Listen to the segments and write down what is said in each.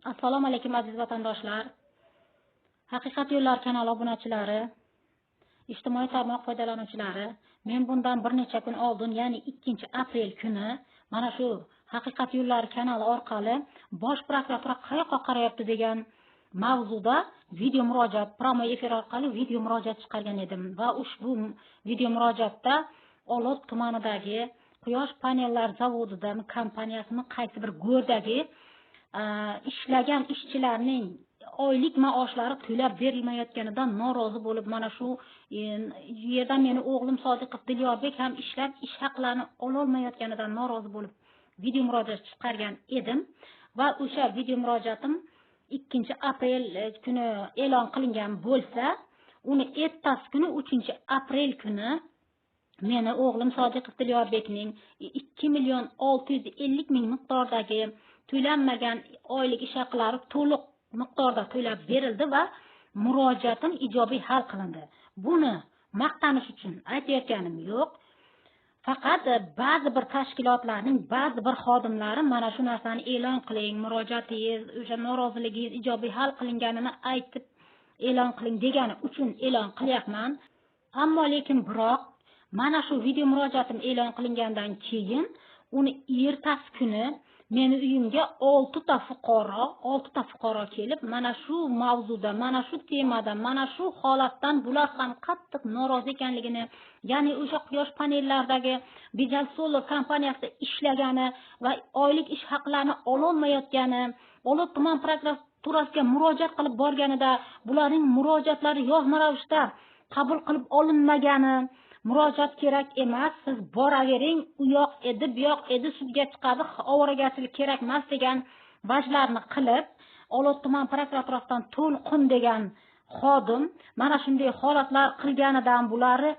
Assalomu alaykum aziz vatandoshlar. Haqiqat yo'llar kanali obunachilari, ijtimoiy tarmoq foydalanuvchilari, men bundan bir necha kun oldin, ya'ni 2-aprel kuni mana shu Haqiqat yo'llar kanali orqali Bosh prokuratura qayoqqa qarayapti degan mavzuda video murojaat, promo efir orqali video murojaat chiqargan edim va ushbu video murojaatda Olot tumanidagi quyosh panellar zavodida kompaniyasining qaysi bir go'rdagi ishlagan ishchilarning oylik maoshlari to'lab berilmayotganidan norozi bo'lib, mana shu yerdan meni o'g'lim Sodiqov Dilyorbek ham ishlab ish haqlarini ololmayotganidan norozi bo'lib video murojaat chiqargan edim va o'sha video murojaatim 2-aprel kuni e'lon qilingan bo'lsa, uni ertasi kuni 3-aprel kuni meni o'g'lim Sodiqov Dilyorbekning 2.650.000 miqdordagi to'lanmagan oylik ish haqlari to'liq miqdorda to'lab berildi va murojaatim ijobiy hal qilindi. Buni maqtanish uchun aytayotganim yo'q. Faqat ba'zi bir tashkilotlarning ba'zi bir xodimlari mana shu narsani e'lon qiling, murojaatingiz, o'sha noroziligingiz ijobiy hal qilinganini aytib e'lon qiling degani uchun e'lon qilyapman. Ammo lekin biroq mana shu video murojaatim e'lon qilingandan keyin uni ertasi kuni meni uyimga 6 ta fuqaro kelib, mana shu mavzuda, mana shu temada, mana shu holatdan bular ham qattiq norozi ekanligini, ya'ni o'sha quyosh panellaridagi Bijal Solar kompaniyasida ishlagani va oylik ish haqlarini ololmayotgani, Olot tuman prokuraturasiga murojaat qilib borganida bularning murojaatlari yozma ravishda qabul qilib olinmagani, murojaat kerak emas, siz boravering, u yoq edi, bu yoq edi, sudga chiqadi, ovoragarchilik kerak emas degan vajlarni qilib, Olot tuman prokuraturasidan to'lqin degan xodim mana shunday holatlar qilganidan, bularni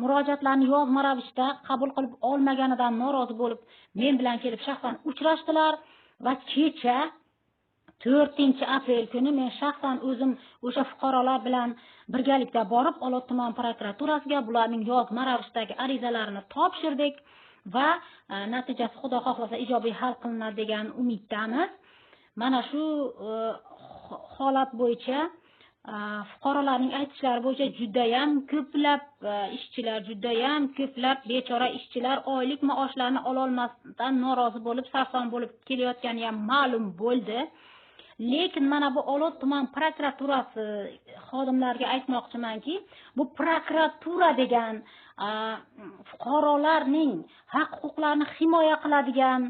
murojaatlarni yozma ravishda qabul qilib olmaganidan norozi bo'lib, men bilan kelib shaxsan uchrashdilar va kecha 4-aprel kuni men shaxsan o'zim o'sha fuqarolar bilan birgalikda borib, Olot tuman prokuraturasiga bularning yozma ravishdagi arizalarini topshirdik va natijasi xudo xohlasa ijobiy hal qilinadi degan umiddamiz. Mana shu holat bo'yicha fuqarolarning aytishlari bo'yicha judayam ko'plab ishchilar, judayam ko'plab bechora ishchilar oylik maoshlarini ololmasdan norozi bo'lib, sarson bo'lib kelayotgani ham ma'lum bo'ldi. Lekin mana bu Olot tuman prokuraturasi xodimlariga aytmoqchimanki, bu prokuratura degan fuqarolarning haq-huquqlarini himoya qiladigan,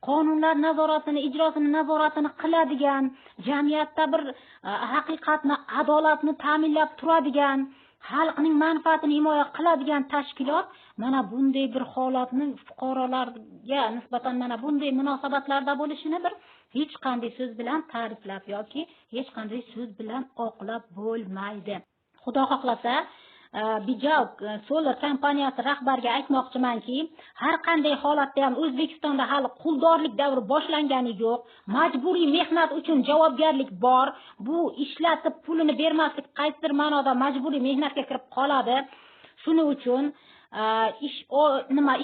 qonunlar nazoratini, ijrosini nazoratini qiladigan, jamiyatda bir haqiqatni, adolatni ta'minlab turadigan, xalqning manfaatini himoya qiladigan tashkilot mana bunday bir holatni fuqarolarga nisbatan mana bunday munosabatlarda bo'lishini bir hech qanday so'z bilan ta'riflab yoki hech qanday so'z bilan oqlab bo'lmaydi. Xudo xohlasa, Bijal Solar kompaniyasi rahbariga aytmoqchimanki, har qanday holatda ham O'zbekistonda hali quldorlik davri boshlangani yo'q. Majburiy mehnat uchun javobgarlik bor. Bu ishlatib pulini bermaslik qaysidir ma'noda majburiy mehnatga kirib qoladi. Shuning uchun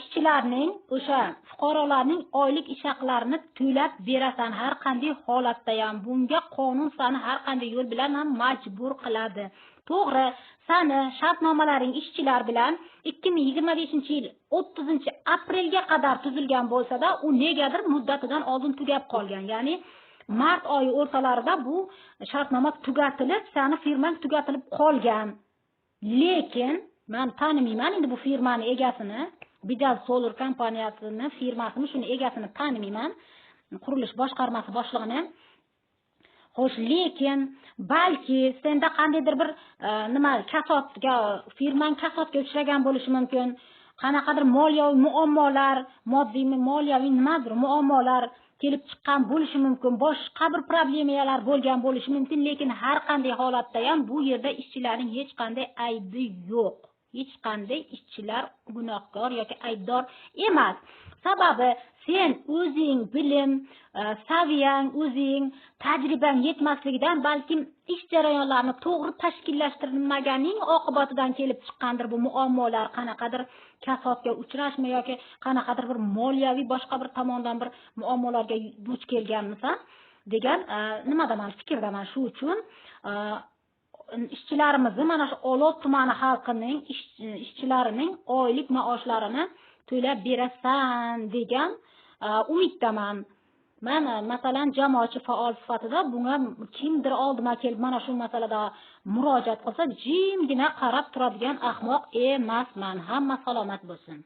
ishchilarning, o'sha fuqarolarning oylik ish haqlarini to'lab berasan har qanday holatda ham. Bunga qonun seni har qanday yo'l bilan ham majbur qiladi. To'g'ri, seni shartnomalaring ishchilar bilan 2025-yil 30-aprelga qadar tuzilgan bo'lsa-da, u negadir muddatidan oldin tugab qolgan. Ya'ni mart oyi o'rtalarida bu shartnoma tugatilib, seni firmang tugatilib qolgan. Lekin men tanimayman endi bu firmani egasini, Bijal Solar kompaniyasini firmasini, shuni egasini tanimayman, qurilish boshqarmasi boshlig'ini. Xo'sh, lekin balki senda qandaydir bir kasodga, firmang kasodga uchragan bo'lishi mumkin. Qanaqadir moliyaviy muammolar, moddiy moliyaviy nimadir muammolar kelib chiqqan bo'lishi mumkin. Boshqa bir problemalar bo'lgan bo'lishi mumkin, lekin har qanday holatda ham bu yerda ishchilarning hech qanday aybi yo'q. Hech qanday ishchilar gunohkor yoki aybdor emas. Sababi sen o'zing bilim, saviyang, o'zing tajribang yetmasligidan, balkim ish jarayonlarini to'g'ri tashkillashtirilmaganining oqibatidan kelib chiqqandir bu muammolar. Qanaqadir kasodga uchrashmi yoki qanaqadir bir moliyaviy boshqa bir tomondan bir muammolarga duch kelganmisan. degan nimadaman fikrdaman. Shu uchun ishchilarimizni mana shu Olot tumani xalqining ishchilarining oylik maoshlarini to'lab berasan degan umiddaman. Men masalan jamoatchi faol sifatida bunga kimdir oldima kelib mana shu masalada murojaat qilsa, jimgina qarab turadigan ahmoq emasman. Hamma salomat bo'lsin.